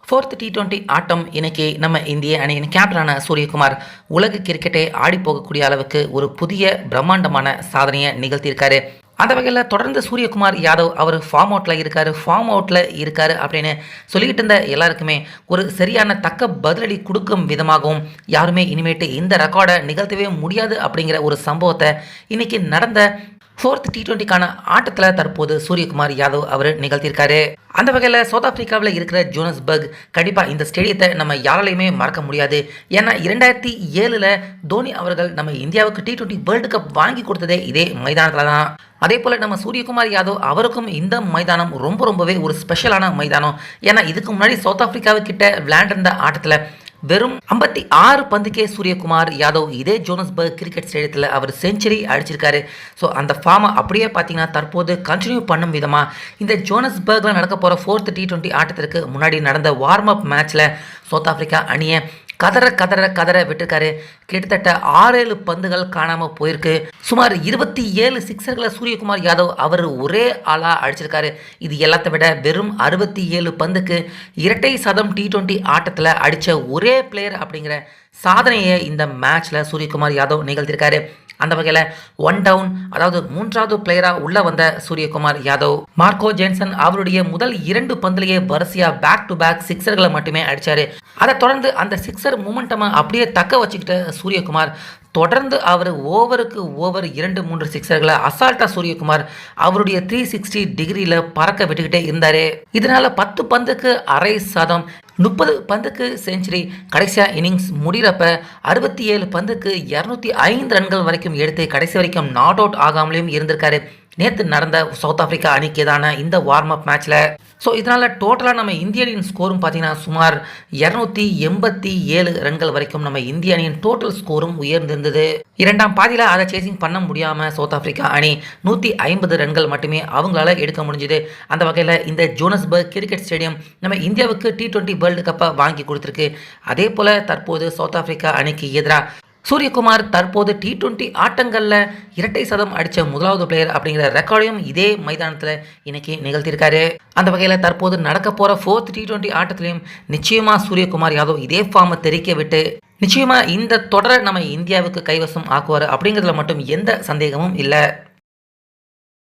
4th T20 ஆட்டம் இன்னைக்கு நம்ம இந்திய அணியின் கேப்டனான சூரியகுமார் உலக கிரிக்கெட்டை ஆடி போகக்கூடிய அளவுக்கு ஒரு புதிய பிரம்மாண்டமான சாதனையை நிகழ்த்தியிருக்காரு. அந்த வகையில் தொடர்ந்து சூரியகுமார் யாதவ் அவர் ஃபார்ம் அவுட்டில் இருக்காரு அப்படின்னு சொல்லிக்கிட்டு இருந்த எல்லாருக்குமே ஒரு சரியான தக்க பதிலடி கொடுக்கும் விதமாகவும் யாருமே இனிமேட்டு இந்த ரெக்கார்டை நிகழ்த்தவே முடியாது அப்படிங்கிற ஒரு சம்பவத்தை இன்னைக்கு நடந்த 4th T20க்கான ஆட்டத்தில் தற்போது சூரியகுமார் யாதவ் அவர் நிகழ்த்தியிருக்காரு. அந்த வகையில் சவுத் ஆப்பிரிக்காவில் இருக்கிற ஜோனஸ்பர்க் கண்டிப்பாக இந்த ஸ்டேடியத்தை நம்ம யாராலையுமே மறக்க முடியாது. ஏன்னா 2007 தோனி அவர்கள் நம்ம இந்தியாவுக்கு T20 வேர்ல்டு கப் வாங்கி கொடுத்ததே இதே மைதானத்தில் தான். அதே போல் நம்ம சூரியகுமார் யாதவ் அவருக்கும் இந்த மைதானம் ரொம்பவே ஒரு ஸ்பெஷலான மைதானம். ஏன்னா இதுக்கு முன்னாடி சவுத் ஆப்பிரிக்காவுக்கிட்ட விளையாண்டிருந்த ஆட்டத்தில் வெறும் 56 பந்துக்கே சூரியகுமார் யாதவ் இதே ஜோனஸ்பர்க் கிரிக்கெட் ஸ்டேடியத்தில் அவர் செஞ்சுரி அடிச்சிருக்காரு. ஸோ அந்த ஃபார்மை அப்படியே பார்த்தீங்கன்னா தற்போது கண்டினியூ பண்ணும் விதமாக இந்த ஜோனஸ்பர்க்கில் நடக்க போகிற 4th T20 ஆட்டத்திற்கு முன்னாடி நடந்த வார்ம் அப் மேட்ச்சில் சவுத் ஆப்பிரிக்கா அணியை கதற விட்டுருக்காரு. கிட்டத்தட்ட 6-7 பந்துகள் காணாமல் போயிருக்கு. சுமார் 27 சிக்ஸர்களை சூரியகுமார் யாதவ் அவர் ஒரே ஆளாக அடிச்சிருக்காரு. இது எல்லாத்த விட வெறும் 67 பந்துக்கு இரட்டை சதம் T20 ஆட்டத்தில் அடித்த ஒரே பிளேயர் அப்படிங்கிற சாதனையை இந்த மேட்ச்சில் சூரியகுமார் யாதவ் நிகழ்த்தியிருக்காரு. அந்த வகையில் 1 டவுன், அதாவது 3வது பிளேயராக உள்ள வந்த சூரியகுமார் யாதவ் மார்க்கோ ஜேன்சன் அவருடைய முதல் 2 பந்துலேயே வரிசையாக பேக் டு பேக் சிக்ஸர்களை மட்டுமே அடித்தார். அதை தொடர்ந்து அந்த சிக்ஸர் மூமெண்டமை அப்படியே தக்க வச்சுக்கிட்ட சூரியகுமார் தொடர்ந்து அவர் ஓவருக்கு ஓவர் 2-3 சிக்ஸர்களை அசால்ட்டாக சூரியகுமார் அவருடைய 360 டிகிரியில் பறக்க விட்டுக்கிட்டே இருந்தார். இதனால் 10 பந்துக்கு அரை சதம், 30 பந்துக்கு செஞ்சுரி, கடைசியாக இன்னிங்ஸ் முடிகிறப்ப 67 பந்துக்கு 205 ரன்கள் வரைக்கும் எடுத்து கடைசி வரைக்கும் நாட் அவுட் ஆகாமலேயும் இருந்திருக்காரு. நேற்று நடந்த சவுத் ஆப்பிரிக்கா அணிக்கு எதான இந்த வார்ம் அப் மேட்ச்சில். ஸோ இதனால் டோட்டலாக நம்ம இந்திய அணியின் ஸ்கோரும் பார்த்தீங்கன்னா சுமார் 287 ரன்கள் வரைக்கும் நம்ம இந்திய அணியின் டோட்டல் ஸ்கோரும் உயர்ந்திருந்தது. இரண்டாம் பாதியில் அதை சேசிங் பண்ண முடியாமல் சவுத் ஆப்பிரிக்கா அணி 150 ரன்கள் மட்டுமே அவங்களால எடுக்க முடிஞ்சுது. அந்த வகையில் இந்த ஜோனஸ்பர்க் கிரிக்கெட் ஸ்டேடியம் நம்ம இந்தியாவுக்கு T20 வேர்ல்டு கப்பை வாங்கி கொடுத்துருக்கு. அதே போல் தற்போது சவுத் ஆப்பிரிக்கா அணிக்கு எதிராக சூரியகுமார் தற்போது T20 ஆட்டங்களில் இரட்டை சதம் அடித்த முதலாவது பிளேயர் அப்படிங்கிற ரெக்கார்டையும் இதே மைதானத்தில் இன்னைக்கு நிகழ்த்தியிருக்காரு. அந்த வகையில் தற்போது நடக்க போகிற 4th T20 ஆட்டத்திலையும் நிச்சயமாக சூரியகுமார் யாதவ் இதே ஃபார்மை தெரிவிக்க விட்டு நிச்சயமாக இந்த தொடரை நம்ம இந்தியாவுக்கு கைவசம் ஆக்குவார் அப்படிங்கிறதுல மட்டும் எந்த சந்தேகமும் இல்லை.